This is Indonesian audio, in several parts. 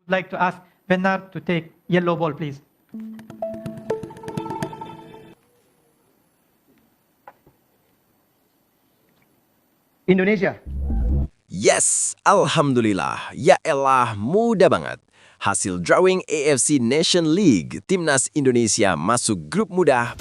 like to ask Benar to take yellow ball, please. Indonesia. Yes, Alhamdulillah. Ya elah, mudah banget. Hasil drawing AFC Nation League, Timnas Indonesia masuk grup mudah.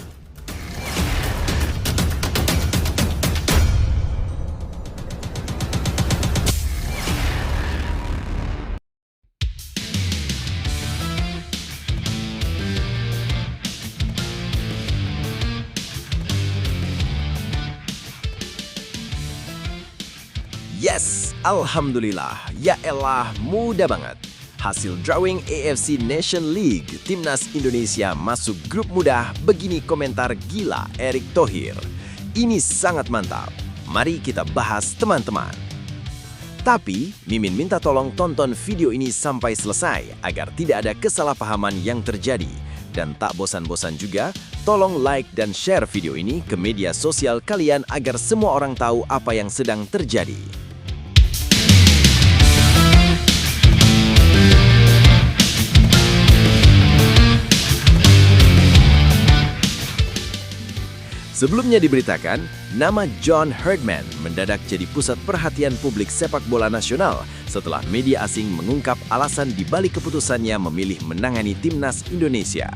Yes, Alhamdulillah. Ya elah, mudah banget. Hasil drawing AFC Nation League, Timnas Indonesia masuk grup mudah. Begini komentar gila Erick Thohir. Ini sangat mantap. Mari kita bahas teman-teman. Tapi, Mimin minta tolong tonton video ini sampai selesai agar tidak ada kesalahpahaman yang terjadi. Dan tak bosan-bosan juga, tolong like dan share video ini ke media sosial kalian agar semua orang tahu apa yang sedang terjadi. Sebelumnya diberitakan, nama John Herdman mendadak jadi pusat perhatian publik sepak bola nasional setelah media asing mengungkap alasan dibalik keputusannya memilih menangani Timnas Indonesia.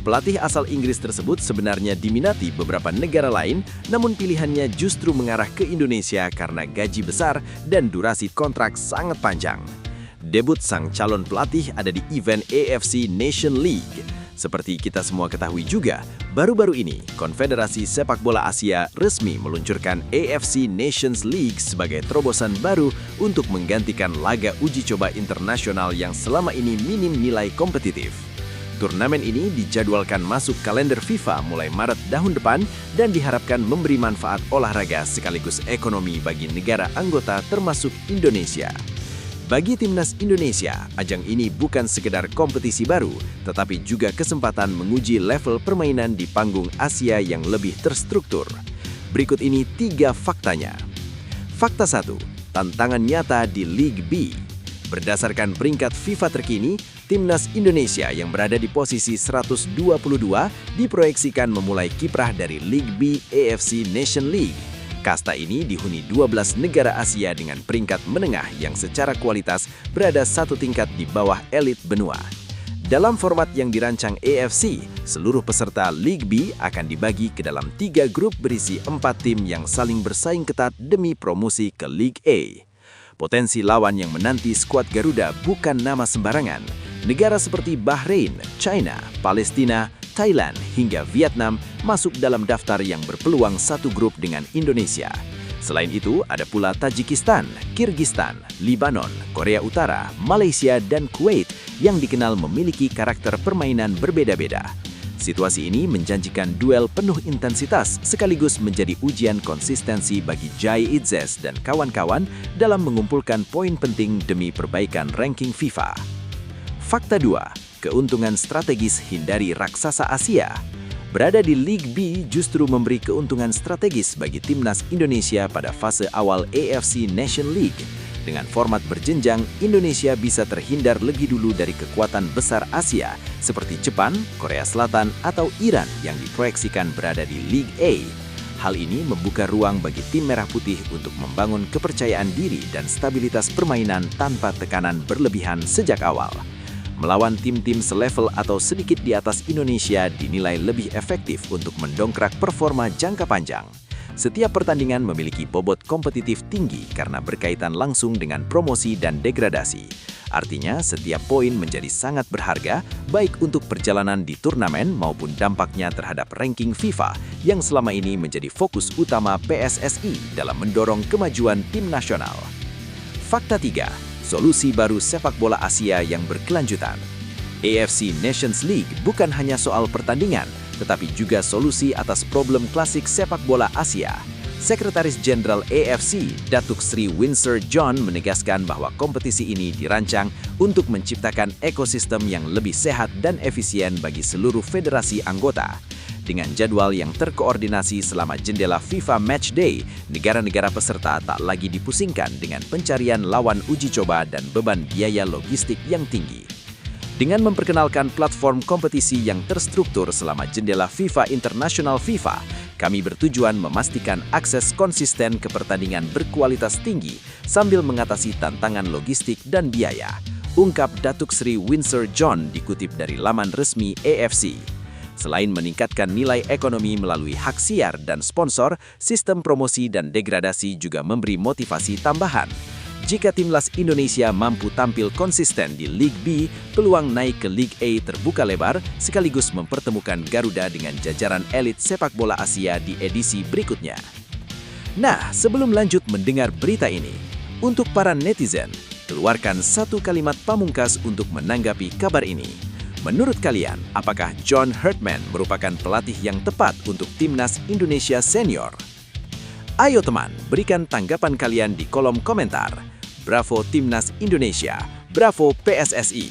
Pelatih asal Inggris tersebut sebenarnya diminati beberapa negara lain, namun pilihannya justru mengarah ke Indonesia karena gaji besar dan durasi kontrak sangat panjang. Debut sang calon pelatih ada di event AFC Nation League. Seperti kita semua ketahui juga, baru-baru ini Konfederasi Sepak Bola Asia resmi meluncurkan AFC Nations League sebagai terobosan baru untuk menggantikan laga uji coba internasional yang selama ini minim nilai kompetitif. Turnamen ini dijadwalkan masuk kalender FIFA mulai Maret tahun depan dan diharapkan memberi manfaat olahraga sekaligus ekonomi bagi negara anggota termasuk Indonesia. Bagi Timnas Indonesia, ajang ini bukan sekedar kompetisi baru, tetapi juga kesempatan menguji level permainan di panggung Asia yang lebih terstruktur. Berikut ini 3 faktanya. Fakta 1, tantangan nyata di League B. Berdasarkan peringkat FIFA terkini, Timnas Indonesia yang berada di posisi 122 diproyeksikan memulai kiprah dari League B AFC Nation League. Kasta ini dihuni 12 negara Asia dengan peringkat menengah yang secara kualitas berada satu tingkat di bawah elit benua. Dalam format yang dirancang AFC, seluruh peserta League B akan dibagi ke dalam 3 grup berisi 4 tim yang saling bersaing ketat demi promosi ke League A. Potensi lawan yang menanti skuad Garuda bukan nama sembarangan. Negara seperti Bahrain, China, Palestina, Thailand hingga Vietnam masuk dalam daftar yang berpeluang satu grup dengan Indonesia. Selain itu, ada pula Tajikistan, Kirgistan, Lebanon, Korea Utara, Malaysia, dan Kuwait yang dikenal memiliki karakter permainan berbeda-beda. Situasi ini menjanjikan duel penuh intensitas sekaligus menjadi ujian konsistensi bagi Jai Itzes dan kawan-kawan dalam mengumpulkan poin penting demi perbaikan ranking FIFA. Fakta 2. Keuntungan strategis hindari raksasa Asia. Berada di League B justru memberi keuntungan strategis bagi Timnas Indonesia pada fase awal AFC Nation League. Dengan format berjenjang, Indonesia bisa terhindar lebih dulu dari kekuatan besar Asia seperti Jepang, Korea Selatan, atau Iran yang diproyeksikan berada di League A. Hal ini membuka ruang bagi tim merah putih untuk membangun kepercayaan diri dan stabilitas permainan tanpa tekanan berlebihan sejak awal. Melawan tim-tim selevel atau sedikit di atas Indonesia dinilai lebih efektif untuk mendongkrak performa jangka panjang. Setiap pertandingan memiliki bobot kompetitif tinggi karena berkaitan langsung dengan promosi dan degradasi. Artinya, setiap poin menjadi sangat berharga, baik untuk perjalanan di turnamen maupun dampaknya terhadap ranking FIFA yang selama ini menjadi fokus utama PSSI dalam mendorong kemajuan tim nasional. Fakta 3. Solusi baru sepak bola Asia yang berkelanjutan. AFC Nations League bukan hanya soal pertandingan, tetapi juga solusi atas problem klasik sepak bola Asia. Sekretaris Jenderal AFC, Datuk Sri Winsor John menegaskan bahwa kompetisi ini dirancang untuk menciptakan ekosistem yang lebih sehat dan efisien bagi seluruh federasi anggota. Dengan jadwal yang terkoordinasi selama jendela FIFA Matchday, negara-negara peserta tak lagi dipusingkan dengan pencarian lawan uji coba dan beban biaya logistik yang tinggi. Dengan memperkenalkan platform kompetisi yang terstruktur selama jendela FIFA International FIFA, kami bertujuan memastikan akses konsisten ke pertandingan berkualitas tinggi sambil mengatasi tantangan logistik dan biaya, ungkap Datuk Seri Windsor John dikutip dari laman resmi AFC. Selain meningkatkan nilai ekonomi melalui hak siar dan sponsor, sistem promosi dan degradasi juga memberi motivasi tambahan. Jika timnas Indonesia mampu tampil konsisten di League B, peluang naik ke League A terbuka lebar sekaligus mempertemukan Garuda dengan jajaran elit sepak bola Asia di edisi berikutnya. Nah, sebelum lanjut mendengar berita ini, untuk para netizen, keluarkan satu kalimat pamungkas untuk menanggapi kabar ini. Menurut kalian, apakah John Herdman merupakan pelatih yang tepat untuk timnas Indonesia senior? Ayo teman, berikan tanggapan kalian di kolom komentar. Bravo Timnas Indonesia, bravo PSSI.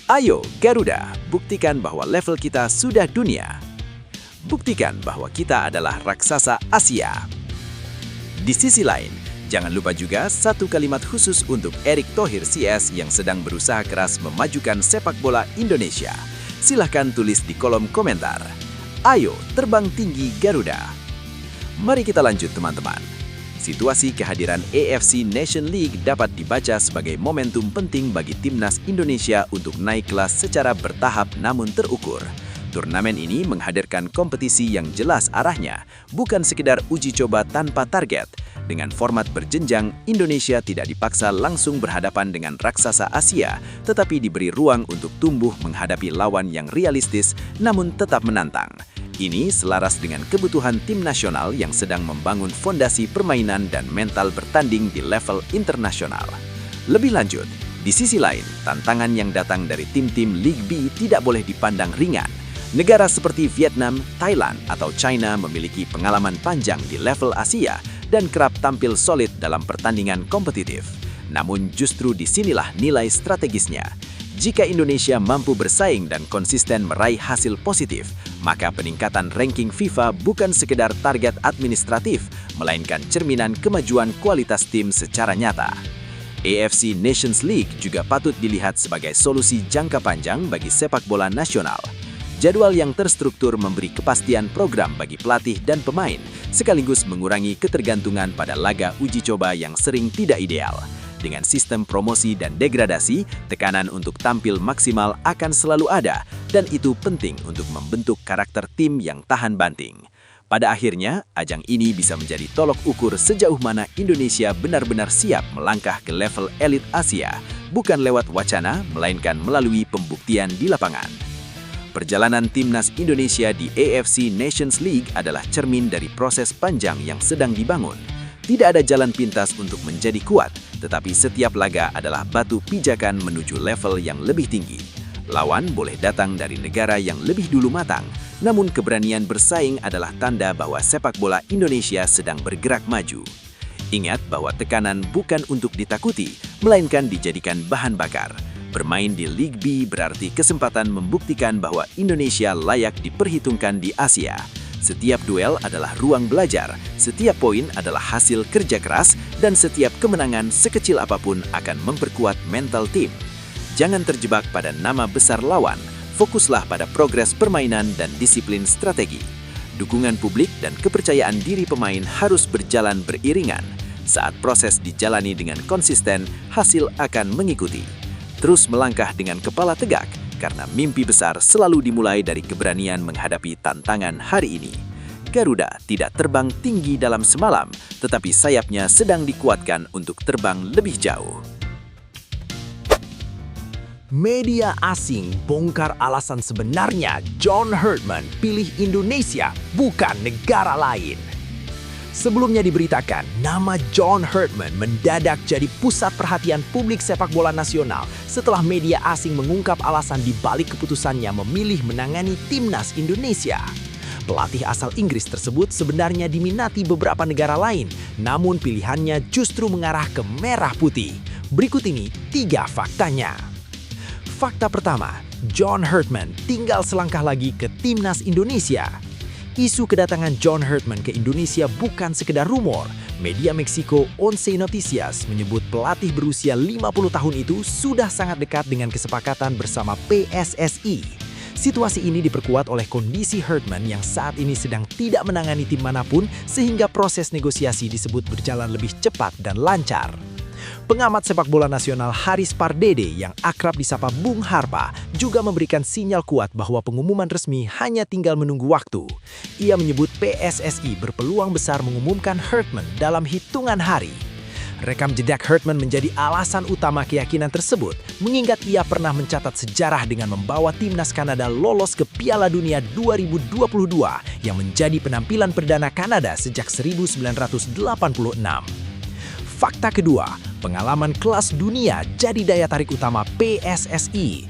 Ayo Garuda, buktikan bahwa level kita sudah dunia. Buktikan bahwa kita adalah raksasa Asia. Di sisi lain, jangan lupa juga satu kalimat khusus untuk Erick Thohir CS yang sedang berusaha keras memajukan sepak bola Indonesia. Silahkan tulis di kolom komentar. Ayo terbang tinggi Garuda. Mari kita lanjut teman-teman. Situasi kehadiran AFC Nation League dapat dibaca sebagai momentum penting bagi timnas Indonesia untuk naik kelas secara bertahap namun terukur. Turnamen ini menghadirkan kompetisi yang jelas arahnya, bukan sekedar uji coba tanpa target. Dengan format berjenjang, Indonesia tidak dipaksa langsung berhadapan dengan raksasa Asia, tetapi diberi ruang untuk tumbuh menghadapi lawan yang realistis namun tetap menantang. Ini selaras dengan kebutuhan tim nasional yang sedang membangun fondasi permainan dan mental bertanding di level internasional. Lebih lanjut, di sisi lain, tantangan yang datang dari tim-tim League B tidak boleh dipandang ringan. Negara seperti Vietnam, Thailand, atau China memiliki pengalaman panjang di level Asia dan kerap tampil solid dalam pertandingan kompetitif. Namun justru disinilah nilai strategisnya. Jika Indonesia mampu bersaing dan konsisten meraih hasil positif, maka peningkatan ranking FIFA bukan sekedar target administratif, melainkan cerminan kemajuan kualitas tim secara nyata. AFC Nations League juga patut dilihat sebagai solusi jangka panjang bagi sepak bola nasional. Jadwal yang terstruktur memberi kepastian program bagi pelatih dan pemain, sekaligus mengurangi ketergantungan pada laga uji coba yang sering tidak ideal. Dengan sistem promosi dan degradasi, tekanan untuk tampil maksimal akan selalu ada, dan itu penting untuk membentuk karakter tim yang tahan banting. Pada akhirnya, ajang ini bisa menjadi tolok ukur sejauh mana Indonesia benar-benar siap melangkah ke level elit Asia, bukan lewat wacana, melainkan melalui pembuktian di lapangan. Perjalanan timnas Indonesia di AFC Nations League adalah cermin dari proses panjang yang sedang dibangun. Tidak ada jalan pintas untuk menjadi kuat, tetapi setiap laga adalah batu pijakan menuju level yang lebih tinggi. Lawan boleh datang dari negara yang lebih dulu matang, namun keberanian bersaing adalah tanda bahwa sepak bola Indonesia sedang bergerak maju. Ingat bahwa tekanan bukan untuk ditakuti, melainkan dijadikan bahan bakar. Bermain di League B berarti kesempatan membuktikan bahwa Indonesia layak diperhitungkan di Asia. Setiap duel adalah ruang belajar, setiap poin adalah hasil kerja keras, dan setiap kemenangan sekecil apapun akan memperkuat mental tim. Jangan terjebak pada nama besar lawan, fokuslah pada progres permainan dan disiplin strategi. Dukungan publik dan kepercayaan diri pemain harus berjalan beriringan. Saat proses dijalani dengan konsisten, hasil akan mengikuti. Terus melangkah dengan kepala tegak, karena mimpi besar selalu dimulai dari keberanian menghadapi tantangan hari ini. Garuda tidak terbang tinggi dalam semalam, tetapi sayapnya sedang dikuatkan untuk terbang lebih jauh. Media asing bongkar alasan sebenarnya John Herdman pilih Indonesia, bukan negara lain. Sebelumnya diberitakan, nama John Herdman mendadak jadi pusat perhatian publik sepak bola nasional setelah media asing mengungkap alasan di balik keputusannya memilih menangani timnas Indonesia. Pelatih asal Inggris tersebut sebenarnya diminati beberapa negara lain, namun pilihannya justru mengarah ke merah putih. Berikut ini 3 faktanya. Fakta pertama, John Herdman tinggal selangkah lagi ke timnas Indonesia. Isu kedatangan John Herdman ke Indonesia bukan sekedar rumor. Media Meksiko Once Noticias menyebut pelatih berusia 50 tahun itu sudah sangat dekat dengan kesepakatan bersama PSSI. Situasi ini diperkuat oleh kondisi Herdman yang saat ini sedang tidak menangani tim manapun sehingga proses negosiasi disebut berjalan lebih cepat dan lancar. Pengamat sepak bola nasional Haris Pardede yang akrab disapa Bung Harpa juga memberikan sinyal kuat bahwa pengumuman resmi hanya tinggal menunggu waktu. Ia menyebut PSSI berpeluang besar mengumumkan Herdman dalam hitungan hari. Rekam jejak Herdman menjadi alasan utama keyakinan tersebut, mengingat ia pernah mencatat sejarah dengan membawa timnas Kanada lolos ke Piala Dunia 2022 yang menjadi penampilan perdana Kanada sejak 1986. Fakta kedua, pengalaman kelas dunia jadi daya tarik utama PSSI.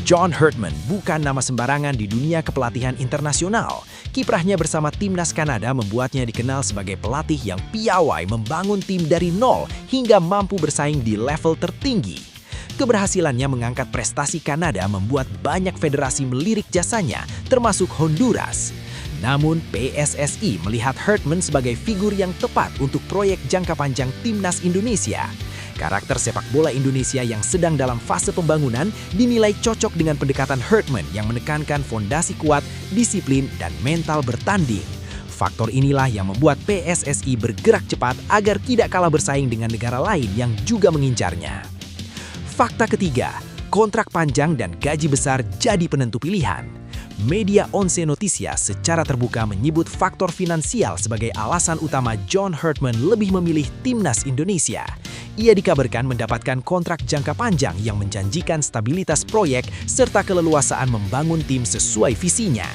John Herdman bukan nama sembarangan di dunia kepelatihan internasional. Kiprahnya bersama timnas Kanada membuatnya dikenal sebagai pelatih yang piawai membangun tim dari nol hingga mampu bersaing di level tertinggi. Keberhasilannya mengangkat prestasi Kanada membuat banyak federasi melirik jasanya, termasuk Honduras. Namun PSSI melihat Herdman sebagai figur yang tepat untuk proyek jangka panjang timnas Indonesia. Karakter sepak bola Indonesia yang sedang dalam fase pembangunan dinilai cocok dengan pendekatan Herdman yang menekankan fondasi kuat, disiplin, dan mental bertanding. Faktor inilah yang membuat PSSI bergerak cepat agar tidak kalah bersaing dengan negara lain yang juga mengincarnya. Fakta ketiga, kontrak panjang dan gaji besar jadi penentu pilihan. Media Once Noticias secara terbuka menyebut faktor finansial sebagai alasan utama John Herdman lebih memilih timnas Indonesia. Ia dikabarkan mendapatkan kontrak jangka panjang yang menjanjikan stabilitas proyek serta keleluasaan membangun tim sesuai visinya.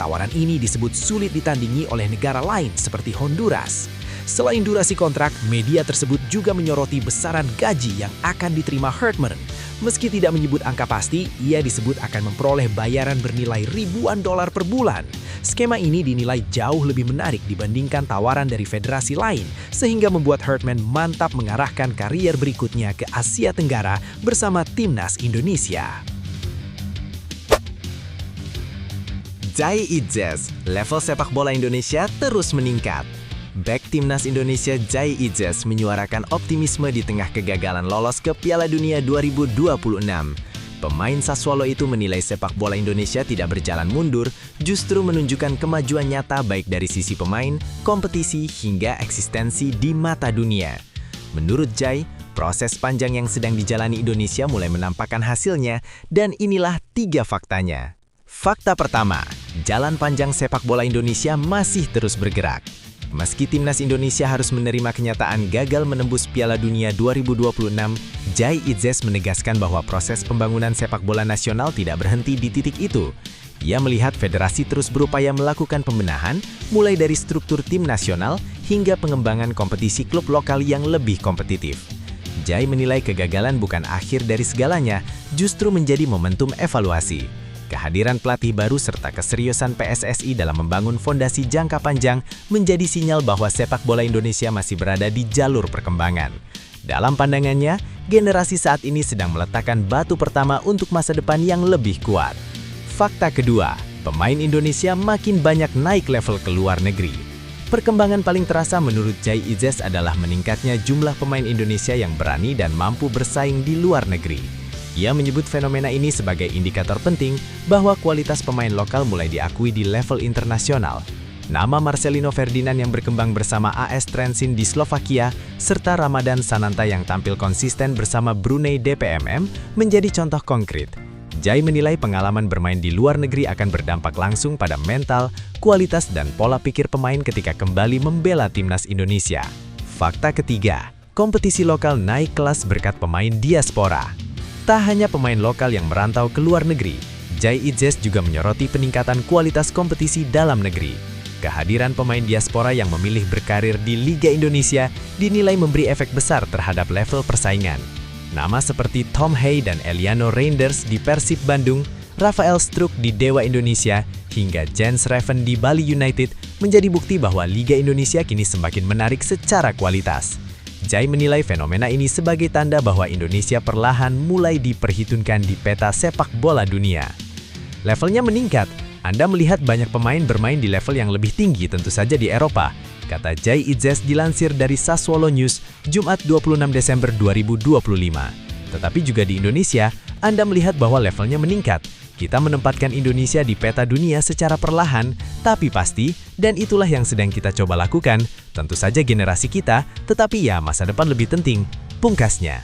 Tawaran ini disebut sulit ditandingi oleh negara lain seperti Honduras. Selain durasi kontrak, media tersebut juga menyoroti besaran gaji yang akan diterima Herdman. Meski tidak menyebut angka pasti, ia disebut akan memperoleh bayaran bernilai ribuan dolar per bulan. Skema ini dinilai jauh lebih menarik dibandingkan tawaran dari federasi lain, sehingga membuat Herdman mantap mengarahkan karier berikutnya ke Asia Tenggara bersama timnas Indonesia. Jai Itzes, level sepak bola Indonesia terus meningkat. Bek timnas Indonesia Jai Itzes menyuarakan optimisme di tengah kegagalan lolos ke Piala Dunia 2026. Pemain Sassuolo itu menilai sepak bola Indonesia tidak berjalan mundur, justru menunjukkan kemajuan nyata baik dari sisi pemain, kompetisi, hingga eksistensi di mata dunia. Menurut Jai, proses panjang yang sedang dijalani Indonesia mulai menampakkan hasilnya, dan inilah 3 faktanya. Fakta pertama, jalan panjang sepak bola Indonesia masih terus bergerak. Meski timnas Indonesia harus menerima kenyataan gagal menembus Piala Dunia 2026, Jai Itzes menegaskan bahwa proses pembangunan sepak bola nasional tidak berhenti di titik itu. Ia melihat federasi terus berupaya melakukan pembenahan, mulai dari struktur tim nasional hingga pengembangan kompetisi klub lokal yang lebih kompetitif. Jai menilai kegagalan bukan akhir dari segalanya, justru menjadi momentum evaluasi. Kehadiran pelatih baru serta keseriusan PSSI dalam membangun fondasi jangka panjang menjadi sinyal bahwa sepak bola Indonesia masih berada di jalur perkembangan. Dalam pandangannya, generasi saat ini sedang meletakkan batu pertama untuk masa depan yang lebih kuat. Fakta kedua, pemain Indonesia makin banyak naik level ke luar negeri. Perkembangan paling terasa menurut Jai Itzes adalah meningkatnya jumlah pemain Indonesia yang berani dan mampu bersaing di luar negeri. Ia menyebut fenomena ini sebagai indikator penting bahwa kualitas pemain lokal mulai diakui di level internasional. Nama Marcelino Ferdinand yang berkembang bersama AS Trenčín di Slovakia, serta Ramadan Sananta yang tampil konsisten bersama Brunei DPMM menjadi contoh konkret. Jai menilai pengalaman bermain di luar negeri akan berdampak langsung pada mental, kualitas, dan pola pikir pemain ketika kembali membela timnas Indonesia. Fakta ketiga, kompetisi lokal naik kelas berkat pemain diaspora. Tak hanya pemain lokal yang merantau ke luar negeri, Jai Itzes juga menyoroti peningkatan kualitas kompetisi dalam negeri. Kehadiran pemain diaspora yang memilih berkarir di Liga Indonesia dinilai memberi efek besar terhadap level persaingan. Nama seperti Tom Hay dan Eliano Reinders di Persib Bandung, Rafael Struijk di Dewa Indonesia, hingga Jens Reven di Bali United menjadi bukti bahwa Liga Indonesia kini semakin menarik secara kualitas. Jai menilai fenomena ini sebagai tanda bahwa Indonesia perlahan mulai diperhitungkan di peta sepak bola dunia. Levelnya meningkat, Anda melihat banyak pemain bermain di level yang lebih tinggi tentu saja di Eropa, kata Jai Idzes dilansir dari Sassuolo News, Jumat 26 Desember 2025. Tetapi juga di Indonesia, Anda melihat bahwa levelnya meningkat. Kita menempatkan Indonesia di peta dunia secara perlahan, tapi pasti, dan itulah yang sedang kita coba lakukan, tentu saja generasi kita, tetapi ya masa depan lebih penting, pungkasnya.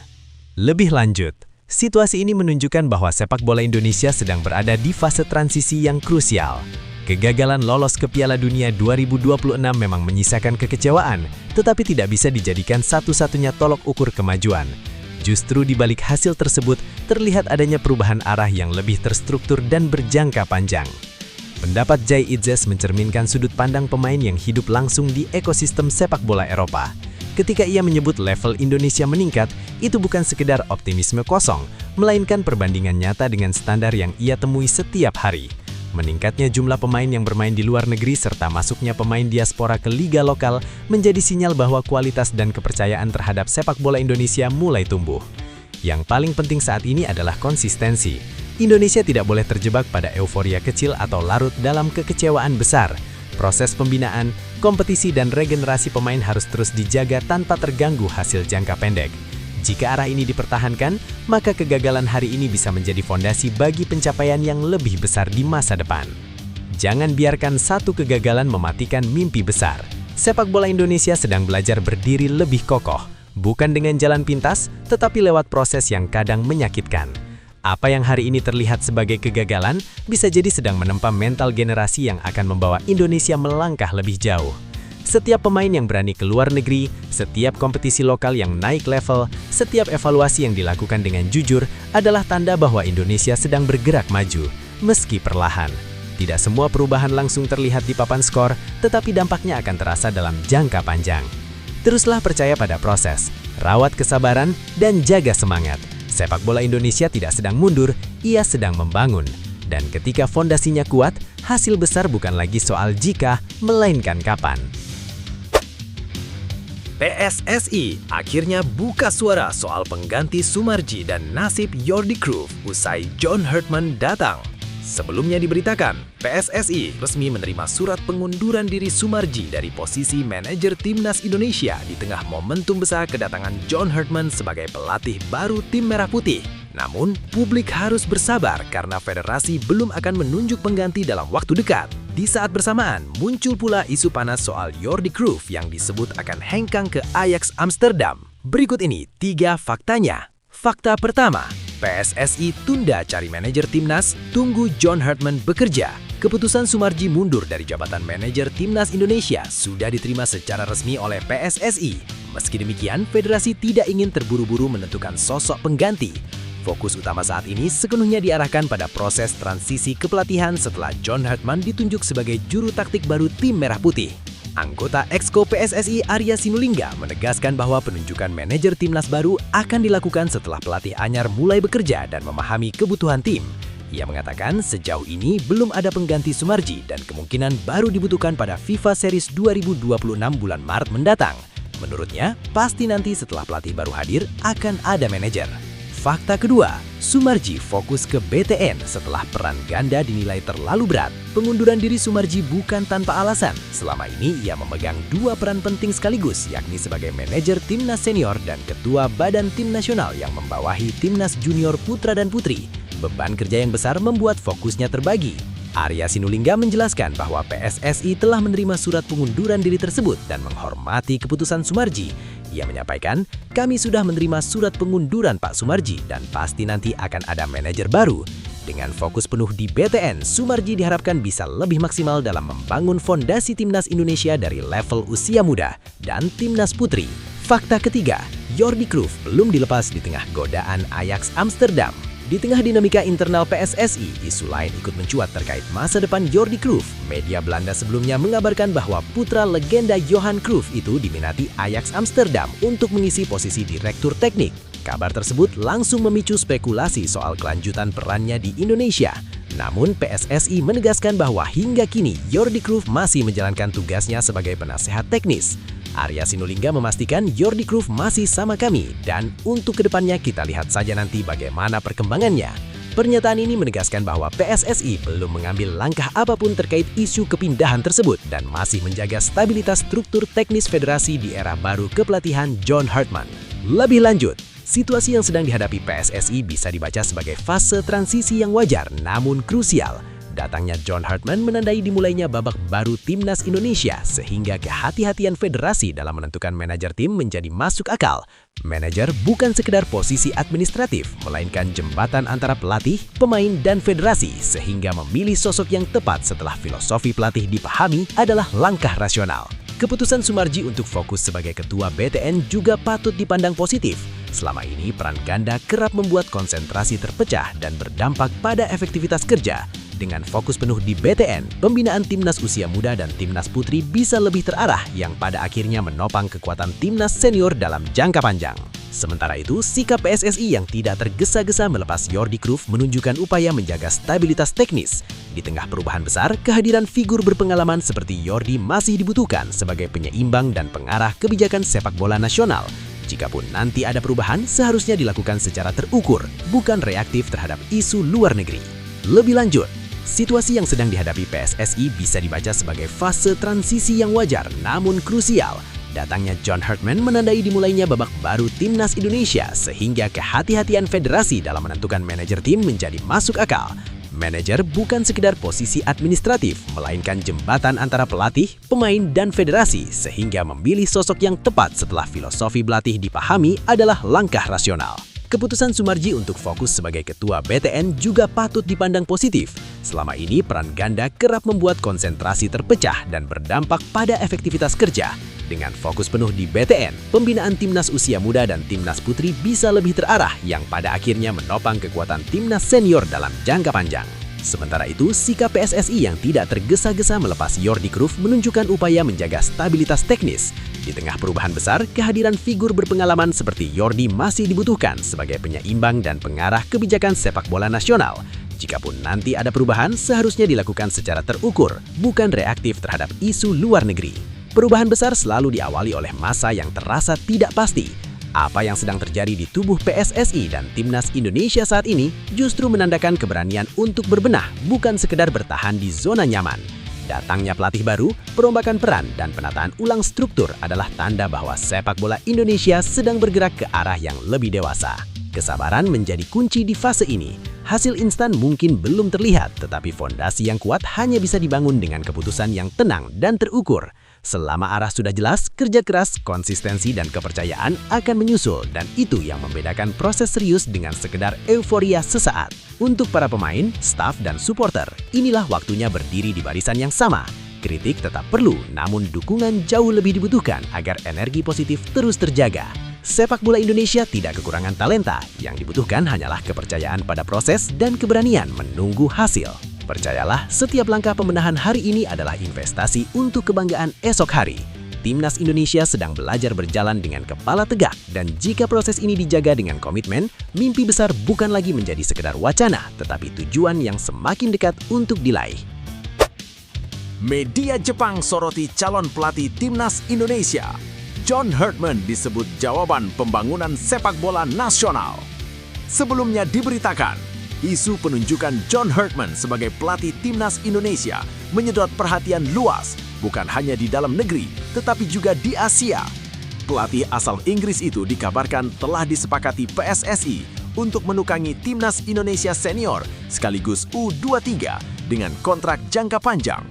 Lebih lanjut, situasi ini menunjukkan bahwa sepak bola Indonesia sedang berada di fase transisi yang krusial. Kegagalan lolos ke Piala Dunia 2026 memang menyisakan kekecewaan, tetapi tidak bisa dijadikan satu-satunya tolok ukur kemajuan. Justru di balik hasil tersebut, terlihat adanya perubahan arah yang lebih terstruktur dan berjangka panjang. Pendapat Jai Idzes mencerminkan sudut pandang pemain yang hidup langsung di ekosistem sepak bola Eropa. Ketika ia menyebut level Indonesia meningkat, itu bukan sekedar optimisme kosong, melainkan perbandingan nyata dengan standar yang ia temui setiap hari. Meningkatnya jumlah pemain yang bermain di luar negeri serta masuknya pemain diaspora ke liga lokal menjadi sinyal bahwa kualitas dan kepercayaan terhadap sepak bola Indonesia mulai tumbuh. Yang paling penting saat ini adalah konsistensi. Indonesia tidak boleh terjebak pada euforia kecil atau larut dalam kekecewaan besar. Proses pembinaan, kompetisi dan regenerasi pemain harus terus dijaga tanpa terganggu hasil jangka pendek. Jika arah ini dipertahankan, maka kegagalan hari ini bisa menjadi fondasi bagi pencapaian yang lebih besar di masa depan. Jangan biarkan satu kegagalan mematikan mimpi besar. Sepak bola Indonesia sedang belajar berdiri lebih kokoh, bukan dengan jalan pintas, tetapi lewat proses yang kadang menyakitkan. Apa yang hari ini terlihat sebagai kegagalan, bisa jadi sedang menempa mental generasi yang akan membawa Indonesia melangkah lebih jauh. Setiap pemain yang berani ke luar negeri, setiap kompetisi lokal yang naik level, setiap evaluasi yang dilakukan dengan jujur adalah tanda bahwa Indonesia sedang bergerak maju, meski perlahan. Tidak semua perubahan langsung terlihat di papan skor, tetapi dampaknya akan terasa dalam jangka panjang. Teruslah percaya pada proses, rawat kesabaran, dan jaga semangat. Sepak bola Indonesia tidak sedang mundur, ia sedang membangun. Dan ketika fondasinya kuat, hasil besar bukan lagi soal jika, melainkan kapan. PSSI akhirnya buka suara soal pengganti Sumarji dan nasib Jordi Cruyff usai John Herdman datang. Sebelumnya diberitakan, PSSI resmi menerima surat pengunduran diri Sumarji dari posisi manajer Timnas Indonesia di tengah momentum besar kedatangan John Herdman sebagai pelatih baru tim Merah Putih. Namun, publik harus bersabar karena federasi belum akan menunjuk pengganti dalam waktu dekat. Di saat bersamaan, muncul pula isu panas soal Jordi Cruyff yang disebut akan hengkang ke Ajax Amsterdam. Berikut ini 3 faktanya. Fakta pertama, PSSI tunda cari manajer timnas, tunggu John Herdman bekerja. Keputusan Sumarji mundur dari jabatan manajer Timnas Indonesia sudah diterima secara resmi oleh PSSI. Meski demikian, federasi tidak ingin terburu-buru menentukan sosok pengganti. Fokus utama saat ini sepenuhnya diarahkan pada proses transisi kepelatihan setelah John Herdman ditunjuk sebagai juru taktik baru tim Merah Putih. Anggota Exco PSSI Arya Sinulinga menegaskan bahwa penunjukan manajer timnas baru akan dilakukan setelah pelatih anyar mulai bekerja dan memahami kebutuhan tim. Ia mengatakan sejauh ini belum ada pengganti Sumarji dan kemungkinan baru dibutuhkan pada FIFA Series 2026 bulan Maret mendatang. Menurutnya, pasti nanti setelah pelatih baru hadir akan ada manajer. Fakta kedua, Sumarji fokus ke BTN setelah peran ganda dinilai terlalu berat. Pengunduran diri Sumarji bukan tanpa alasan. Selama ini ia memegang 2 peran penting sekaligus, yakni sebagai manajer timnas senior dan ketua badan tim nasional yang membawahi timnas junior putra dan putri. Beban kerja yang besar membuat fokusnya terbagi. Arya Sinulinga menjelaskan bahwa PSSI telah menerima surat pengunduran diri tersebut dan menghormati keputusan Sumarji. Ia menyampaikan, kami sudah menerima surat pengunduran Pak Sumarji dan pasti nanti akan ada manajer baru. Dengan fokus penuh di BTN, Sumarji diharapkan bisa lebih maksimal dalam membangun fondasi timnas Indonesia dari level usia muda dan timnas putri. Fakta ketiga, Jordi Cruyff belum dilepas di tengah godaan Ajax Amsterdam. Di tengah dinamika internal PSSI, isu lain ikut mencuat terkait masa depan Jordi Cruyff. Media Belanda sebelumnya mengabarkan bahwa putra legenda Johan Cruyff itu diminati Ajax Amsterdam untuk mengisi posisi direktur teknik. Kabar tersebut langsung memicu spekulasi soal kelanjutan perannya di Indonesia. Namun PSSI menegaskan bahwa hingga kini Jordi Cruyff masih menjalankan tugasnya sebagai penasehat teknis. Arya Sinulinga memastikan Jordi Cruyff masih sama kami dan untuk kedepannya kita lihat saja nanti bagaimana perkembangannya. Pernyataan ini menegaskan bahwa PSSI belum mengambil langkah apapun terkait isu kepindahan tersebut dan masih menjaga stabilitas struktur teknis federasi di era baru kepelatihan John Hartman. Lebih lanjut, situasi yang sedang dihadapi PSSI bisa dibaca sebagai fase transisi yang wajar namun krusial. Datangnya John Hartman menandai dimulainya babak baru Timnas Indonesia sehingga kehati-hatian federasi dalam menentukan manajer tim menjadi masuk akal. Manajer bukan sekedar posisi administratif, melainkan jembatan antara pelatih, pemain, dan federasi sehingga memilih sosok yang tepat setelah filosofi pelatih dipahami adalah langkah rasional. Keputusan Sumarji untuk fokus sebagai ketua BTN juga patut dipandang positif. Selama ini peran ganda kerap membuat konsentrasi terpecah dan berdampak pada efektivitas kerja. Dengan fokus penuh di BTN, pembinaan timnas usia muda dan timnas putri bisa lebih terarah yang pada akhirnya menopang kekuatan timnas senior dalam jangka panjang. Sementara itu, sikap PSSI yang tidak tergesa-gesa melepas Jordi Cruyff menunjukkan upaya menjaga stabilitas teknis. Di tengah perubahan besar, kehadiran figur berpengalaman seperti Jordi masih dibutuhkan sebagai penyeimbang dan pengarah kebijakan sepak bola nasional. Jikapun nanti ada perubahan, seharusnya dilakukan secara terukur, bukan reaktif terhadap isu luar negeri. Lebih lanjut, situasi yang sedang dihadapi PSSI bisa dibaca sebagai fase transisi yang wajar namun krusial. Datangnya John Hartman menandai dimulainya babak baru Timnas Indonesia sehingga kehati-hatian federasi dalam menentukan manajer tim menjadi masuk akal. Manajer bukan sekedar posisi administratif, melainkan jembatan antara pelatih, pemain, dan federasi sehingga memilih sosok yang tepat setelah filosofi pelatih dipahami adalah langkah rasional. Keputusan Sumarji untuk fokus sebagai ketua BTN juga patut dipandang positif. Selama ini peran ganda kerap membuat konsentrasi terpecah dan berdampak pada efektivitas kerja. Dengan fokus penuh di BTN, pembinaan timnas usia muda dan timnas putri bisa lebih terarah yang pada akhirnya menopang kekuatan timnas senior dalam jangka panjang. Sementara itu, sikap PSSI yang tidak tergesa-gesa melepas Jordi Cruyff menunjukkan upaya menjaga stabilitas teknis. Di tengah perubahan besar, kehadiran figur berpengalaman seperti Jordi masih dibutuhkan sebagai penyeimbang dan pengarah kebijakan sepak bola nasional. Jikapun nanti ada perubahan, seharusnya dilakukan secara terukur, bukan reaktif terhadap isu luar negeri. Perubahan besar selalu diawali oleh masa yang terasa tidak pasti. Apa yang sedang terjadi di tubuh PSSI dan Timnas Indonesia saat ini justru menandakan keberanian untuk berbenah, bukan sekedar bertahan di zona nyaman. Datangnya pelatih baru, perombakan peran, dan penataan ulang struktur adalah tanda bahwa sepak bola Indonesia sedang bergerak ke arah yang lebih dewasa. Kesabaran menjadi kunci di fase ini. Hasil instan mungkin belum terlihat, tetapi fondasi yang kuat hanya bisa dibangun dengan keputusan yang tenang dan terukur. Selama arah sudah jelas, kerja keras, konsistensi, dan kepercayaan akan menyusul dan itu yang membedakan proses serius dengan sekedar euforia sesaat. Untuk para pemain, staf, dan supporter, inilah waktunya berdiri di barisan yang sama. Kritik tetap perlu, namun dukungan jauh lebih dibutuhkan agar energi positif terus terjaga. Sepak bola Indonesia tidak kekurangan talenta, yang dibutuhkan hanyalah kepercayaan pada proses dan keberanian menunggu hasil. Percayalah, setiap langkah pembenahan hari ini adalah investasi untuk kebanggaan esok hari. Timnas Indonesia sedang belajar berjalan dengan kepala tegak dan jika proses ini dijaga dengan komitmen, mimpi besar bukan lagi menjadi sekedar wacana, tetapi tujuan yang semakin dekat untuk diraih. Media Jepang soroti calon pelatih Timnas Indonesia. John Hartman disebut jawaban pembangunan sepak bola nasional. Sebelumnya diberitakan, isu penunjukan John Hartman sebagai pelatih Timnas Indonesia menyedot perhatian luas, bukan hanya di dalam negeri, tetapi juga di Asia. Pelatih asal Inggris itu dikabarkan telah disepakati PSSI untuk menukangi Timnas Indonesia Senior sekaligus U23 dengan kontrak jangka panjang.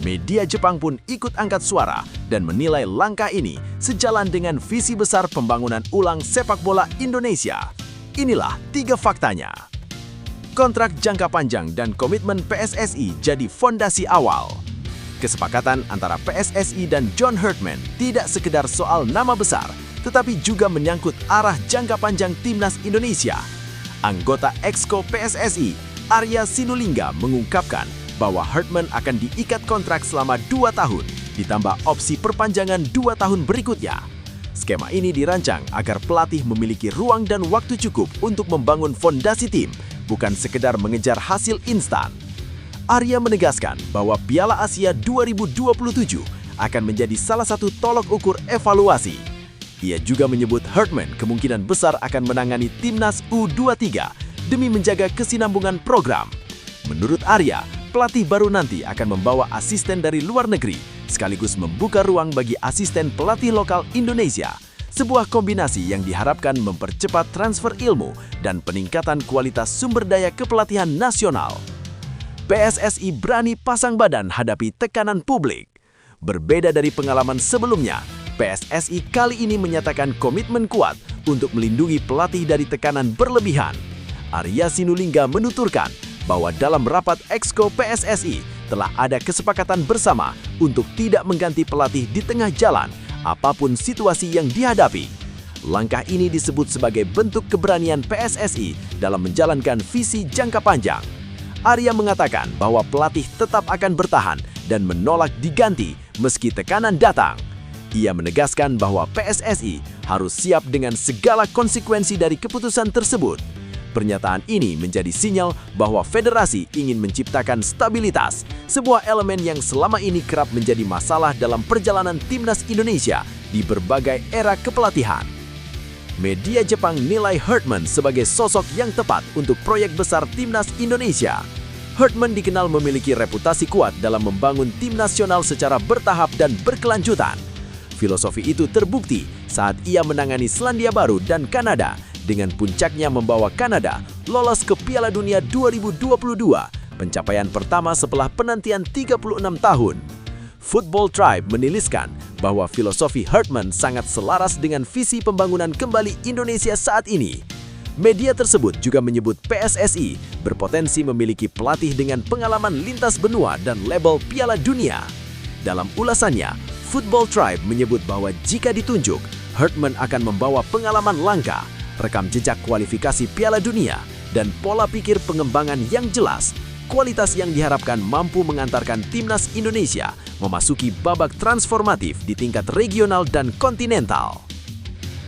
Media Jepang pun ikut angkat suara dan menilai langkah ini sejalan dengan visi besar pembangunan ulang sepak bola Indonesia. Inilah 3 faktanya. Kontrak jangka panjang dan komitmen PSSI jadi fondasi awal. Kesepakatan antara PSSI dan John Hartman tidak sekedar soal nama besar, tetapi juga menyangkut arah jangka panjang Timnas Indonesia. Anggota Exco PSSI, Arya Sinulinga mengungkapkan bahwa Hartman akan diikat kontrak selama 2 tahun, ditambah opsi perpanjangan 2 tahun berikutnya. Skema ini dirancang agar pelatih memiliki ruang dan waktu cukup untuk membangun fondasi tim, bukan sekedar mengejar hasil instan. Arya menegaskan bahwa Piala Asia 2027 akan menjadi salah satu tolok ukur evaluasi. Ia juga menyebut Herdman kemungkinan besar akan menangani timnas U23 demi menjaga kesinambungan program. Menurut Arya, pelatih baru nanti akan membawa asisten dari luar negeri, sekaligus membuka ruang bagi asisten pelatih lokal Indonesia. Sebuah kombinasi yang diharapkan mempercepat transfer ilmu dan peningkatan kualitas sumber daya kepelatihan nasional. PSSI berani pasang badan hadapi tekanan publik. Berbeda dari pengalaman sebelumnya, PSSI kali ini menyatakan komitmen kuat untuk melindungi pelatih dari tekanan berlebihan. Arya Sinulinga menuturkan bahwa dalam rapat Exco PSSI telah ada kesepakatan bersama untuk tidak mengganti pelatih di tengah jalan, apapun situasi yang dihadapi. Langkah ini disebut sebagai bentuk keberanian PSSI dalam menjalankan visi jangka panjang. Arya mengatakan bahwa pelatih tetap akan bertahan dan menolak diganti meski tekanan datang. Ia menegaskan bahwa PSSI harus siap dengan segala konsekuensi dari keputusan tersebut. Pernyataan ini menjadi sinyal bahwa federasi ingin menciptakan stabilitas, sebuah elemen yang selama ini kerap menjadi masalah dalam perjalanan timnas Indonesia di berbagai era kepelatihan. Media Jepang nilai Herdman sebagai sosok yang tepat untuk proyek besar timnas Indonesia. Herdman dikenal memiliki reputasi kuat dalam membangun tim nasional secara bertahap dan berkelanjutan. Filosofi itu terbukti saat ia menangani Selandia Baru dan Kanada, dengan puncaknya membawa Kanada lolos ke Piala Dunia 2022, pencapaian pertama setelah penantian 36 tahun. Football Tribe meniliskan bahwa filosofi Herdman sangat selaras dengan visi pembangunan kembali Indonesia saat ini. Media tersebut juga menyebut PSSI berpotensi memiliki pelatih dengan pengalaman lintas benua dan label Piala Dunia. Dalam ulasannya, Football Tribe menyebut bahwa jika ditunjuk, Herdman akan membawa pengalaman langka, rekam jejak kualifikasi Piala Dunia, dan pola pikir pengembangan yang jelas, kualitas yang diharapkan mampu mengantarkan timnas Indonesia memasuki babak transformatif di tingkat regional dan kontinental.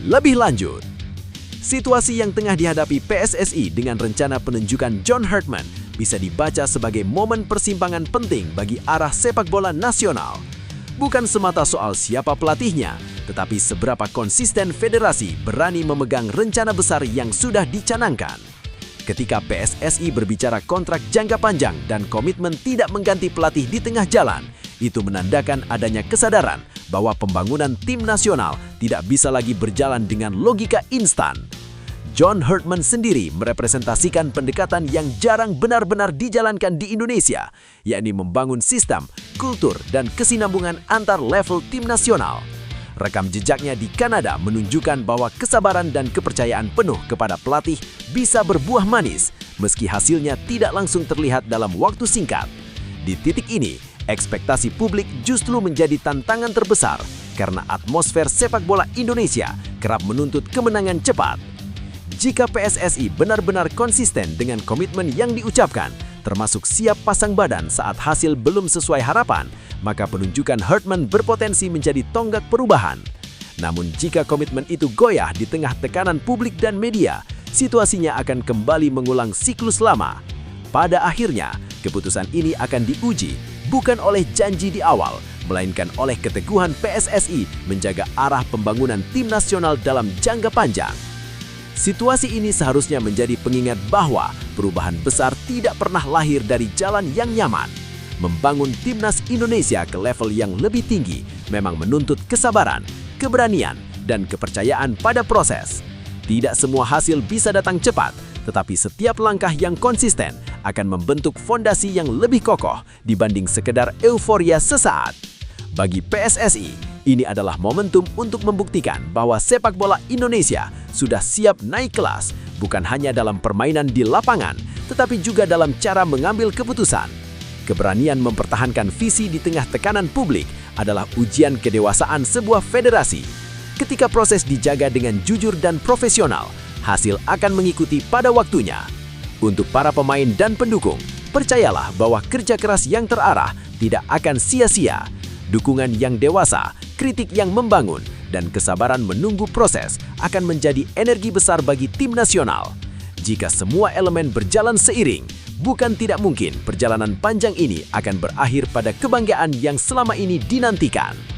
Lebih lanjut, situasi yang tengah dihadapi PSSI dengan rencana penunjukan John Herdman bisa dibaca sebagai momen persimpangan penting bagi arah sepak bola nasional. Bukan semata soal siapa pelatihnya, tetapi seberapa konsisten federasi berani memegang rencana besar yang sudah dicanangkan. Ketika PSSI berbicara kontrak jangka panjang dan komitmen tidak mengganti pelatih di tengah jalan, itu menandakan adanya kesadaran bahwa pembangunan tim nasional tidak bisa lagi berjalan dengan logika instan. John Herdman sendiri merepresentasikan pendekatan yang jarang benar-benar dijalankan di Indonesia, yakni membangun sistem, kultur, dan kesinambungan antar level tim nasional. Rekam jejaknya di Kanada menunjukkan bahwa kesabaran dan kepercayaan penuh kepada pelatih bisa berbuah manis, meski hasilnya tidak langsung terlihat dalam waktu singkat. Di titik ini, ekspektasi publik justru menjadi tantangan terbesar karena atmosfer sepak bola Indonesia kerap menuntut kemenangan cepat. Jika PSSI benar-benar konsisten dengan komitmen yang diucapkan, termasuk siap pasang badan saat hasil belum sesuai harapan, maka penunjukan Herdman berpotensi menjadi tonggak perubahan. Namun jika komitmen itu goyah di tengah tekanan publik dan media, situasinya akan kembali mengulang siklus lama. Pada akhirnya, keputusan ini akan diuji bukan oleh janji di awal, melainkan oleh keteguhan PSSI menjaga arah pembangunan tim nasional dalam jangka panjang. Situasi ini seharusnya menjadi pengingat bahwa perubahan besar tidak pernah lahir dari jalan yang nyaman. Membangun timnas Indonesia ke level yang lebih tinggi memang menuntut kesabaran, keberanian, dan kepercayaan pada proses. Tidak semua hasil bisa datang cepat, tetapi setiap langkah yang konsisten akan membentuk fondasi yang lebih kokoh dibanding sekedar euforia sesaat. Bagi PSSI, ini adalah momentum untuk membuktikan bahwa sepak bola Indonesia sudah siap naik kelas, bukan hanya dalam permainan di lapangan, tetapi juga dalam cara mengambil keputusan. Keberanian mempertahankan visi di tengah tekanan publik adalah ujian kedewasaan sebuah federasi. Ketika proses dijaga dengan jujur dan profesional, hasil akan mengikuti pada waktunya. Untuk para pemain dan pendukung, percayalah bahwa kerja keras yang terarah tidak akan sia-sia. Dukungan yang dewasa, kritik yang membangun, dan kesabaran menunggu proses akan menjadi energi besar bagi tim nasional. Jika semua elemen berjalan seiring, bukan tidak mungkin perjalanan panjang ini akan berakhir pada kebanggaan yang selama ini dinantikan.